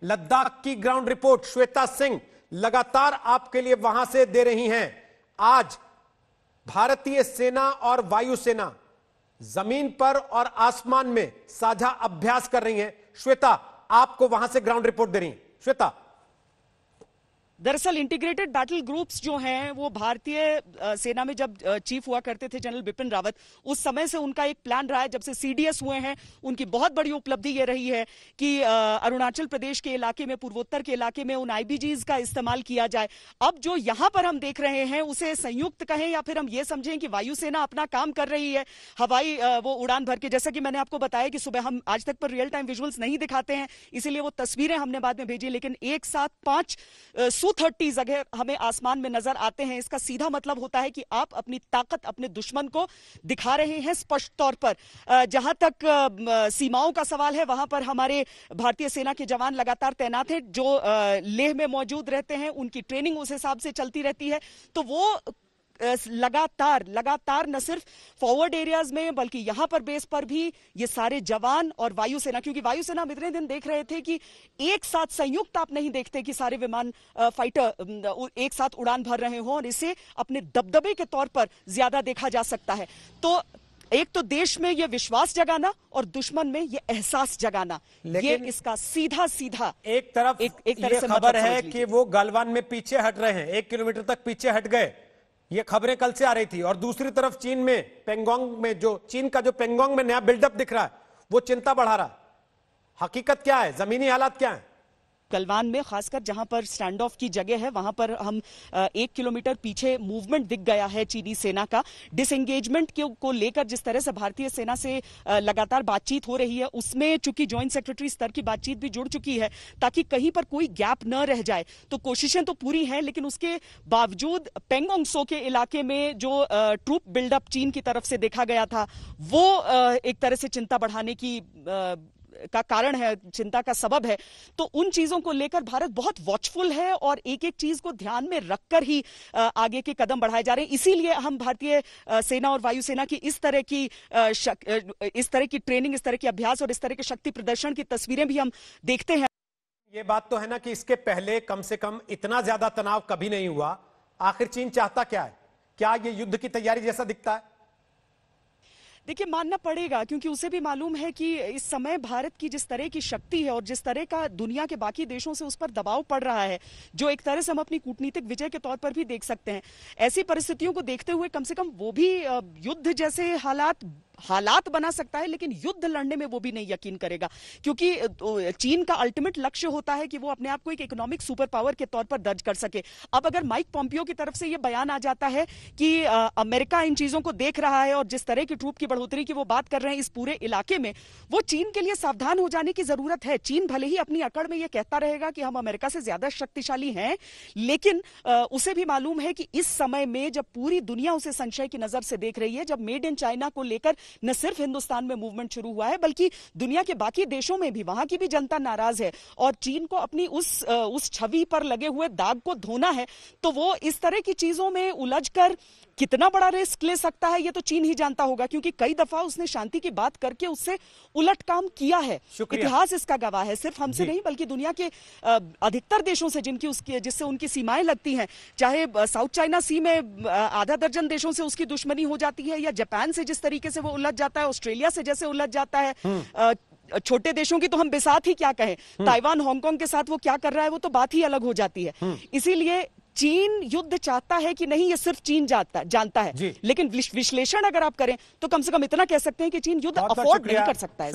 लद्दाख की ground report Shweta Singh लगातार आपके लिए वहां से दे रही हैं। आज भारतीय सेना और वायुसेना जमीन पर और आसमान में साझा अभ्यास कर रही हैं। श्वेता, आपको वहां से ग्राउंड रिपोर्ट दे रही हैं। श्वेता, दरअसल इंटीग्रेटेड बैटल ग्रुप्स जो हैं वो भारतीय सेना में जब चीफ हुआ करते थे जनरल बिपिन रावत, उस समय से उनका एक प्लान रहा है। जब से सीडीएस हुए हैं उनकी बहुत बड़ी उपलब्धि ये रही है कि अरुणाचल प्रदेश के इलाके में, पूर्वोत्तर के इलाके में उन आईबीजीज का इस्तेमाल किया जाए। अब जो यहां पर हम देख रहे हैं उसे संयुक्त कहें या फिर हम ये समझें कि वायुसेना अपना काम कर रही है, हवाई वो उड़ान भर के। जैसा कि मैंने आपको बताया कि सुबह हम आज तक पर रियल टाइम विजुअल्स नहीं दिखाते हैं, इसीलिए वो तस्वीरें हमने बाद में भेजी, लेकिन एक साथ 5 Su-30 अगर हमें आसमान में नजर आते हैं, इसका सीधा मतलब होता है कि आप अपनी ताकत अपने दुश्मन को दिखा रहे हैं स्पष्ट तौर पर। जहां तक सीमाओं का सवाल है, वहां पर हमारे भारतीय सेना के जवान लगातार तैनात हैं, जो लेह में मौजूद रहते हैं। उनकी ट्रेनिंग उस हिसाब से चलती रहती है, तो वो लगातार न सिर्फ फॉरवर्ड एरियाज में बल्कि यहां पर बेस पर भी ये सारे जवान और वायुसेना, क्योंकि वायुसेना हम इतने दिन देख रहे थे कि एक साथ संयुक्त आप नहीं देखते कि सारे विमान फाइटर एक साथ उड़ान भर रहे हों, और इसे अपने दबदबे के तौर पर ज्यादा देखा जा सकता है। तो एक तो देश में ये विश्वास जगाना और दुश्मन में ये एहसास जगाना, ये इसका सीधा एक तरफ एक तरह से खबर है कि वो गलवान में पीछे हट रहे हैं, 1 किलोमीटर तक पीछे हट गए, ये खबरें कल से आ रही थी। और दूसरी तरफ चीन में पेंगोंग में चीन का जो पेंगोंग में नया बिल्डअप दिख रहा है वो चिंता बढ़ा रहा है। हकीकत क्या है, जमीनी हालात क्या है? गलवान में खासकर जहां पर स्टैंड ऑफ की जगह है, वहां पर हम 1 किलोमीटर पीछे मूवमेंट दिख गया है चीनी सेना का। डिसएंगेजमेंट को लेकर जिस तरह से भारतीय सेना से लगातार बातचीत हो रही है, उसमें चूंकि ज्वाइंट सेक्रेटरी स्तर की बातचीत भी जुड़ चुकी है ताकि कहीं पर कोई गैप न रह जाए। तो कोशिशें तो पूरी हैं, लेकिन उसके बावजूद पेंगोंग सो के इलाके में जो ट्रूप बिल्डअप चीन की तरफ से देखा गया था, वो एक तरह से चिंता बढ़ाने का कारण है, चिंता का सबब है। तो उन चीजों को लेकर भारत बहुत वॉचफुल है और एक एक चीज को ध्यान में रखकर ही आगे के कदम बढ़ाए जा रहे हैं। इसीलिए हम भारतीय सेना और वायुसेना की इस तरह की ट्रेनिंग, इस तरह की अभ्यास और इस तरह के शक्ति प्रदर्शन की तस्वीरें भी हम देखते हैं। ये बात तो है ना कि इसके पहले कम से कम इतना ज्यादा तनाव कभी नहीं हुआ। आखिर चीन चाहता क्या है? क्या ये युद्ध की तैयारी जैसा दिखता है? देखिए, मानना पड़ेगा, क्योंकि उसे भी मालूम है कि इस समय भारत की जिस तरह की शक्ति है और जिस तरह का दुनिया के बाकी देशों से उस पर दबाव पड़ रहा है, जो एक तरह से हम अपनी कूटनीतिक विजय के तौर पर भी देख सकते हैं। ऐसी परिस्थितियों को देखते हुए कम से कम वो भी युद्ध जैसे हालात बना सकता है, लेकिन युद्ध लड़ने में वो भी नहीं यकीन करेगा, क्योंकि चीन का अल्टीमेट लक्ष्य होता है कि वो अपने आप को एक इकोनॉमिक सुपर पावर के तौर पर दर्ज कर सके। अब अगर माइक पॉम्पियो की तरफ से ये बयान आ जाता है कि अमेरिका इन चीजों को देख रहा है और जिस तरह की ट्रूप की बढ़ोतरी की वो बात कर रहे हैं इस पूरे इलाके में, वो चीन के लिए सावधान हो जाने की जरूरत है। चीन भले ही अपनी अकड़ में ये कहता रहेगा कि हम अमेरिका से ज्यादा शक्तिशाली हैं, लेकिन उसे भी मालूम है कि इस समय में जब पूरी दुनिया उसे संशय की नजर से देख रही है, जब मेड इन चाइना को लेकर न सिर्फ हिंदुस्तान में मूवमेंट शुरू हुआ है बल्कि दुनिया के बाकी देशों में भी, वहां की भी जनता नाराज है और चीन को अपनी उस छवि पर लगे हुए दाग को धोना है, तो वो इस तरह की चीजों में उलझकर कितना बड़ा रिस्क ले सकता है ये तो चीन ही जानता होगा, क्योंकि कई दफा उसने शांति की बात करके उससे उलट काम किया है। इतिहास इसका गवाह है, सिर्फ हमसे नहीं बल्कि दुनिया के अधिकतर देशों से जिससे उनकी सीमाएं लगती हैं। चाहे साउथ चाइना सी में आधा दर्जन देशों से उसकी दुश्मनी हो जाती है, या जापान से जिस तरीके से वो उलझ जाता है, ऑस्ट्रेलिया से जैसे उलझ जाता है। छोटे देशों की तो हम बेसात ही क्या कहें, ताइवान हांगकांग के साथ वो क्या कर रहा है वो तो बात ही अलग हो जाती है। इसीलिए चीन युद्ध चाहता है कि नहीं, ये सिर्फ चीन जानता है, लेकिन विश्लेषण अगर आप करें तो कम से कम इतना कह सकते हैं कि चीन युद्ध अफोर्ड नहीं कर सकता है।